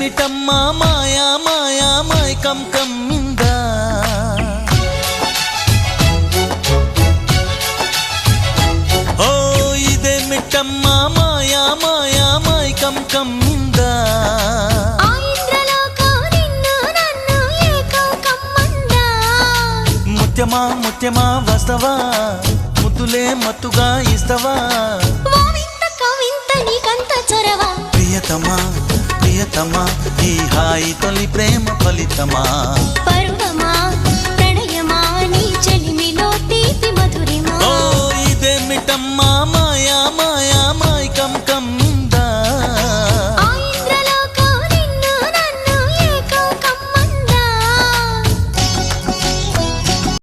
ఇదేమిటమ్మ మాయా మాయా మైకం కమ్మిందా ఓ ఇదేమిటమ్మ మాయా మాయా మైకం కమ్మిందా ముత్యమా ముత్యమా వస్తవా ముద్దులే మత్తుగా ఇస్తవా ప్రియతమా ప్రియతమా ఈ హాయి తొలి ప్రేమ ఫలితమా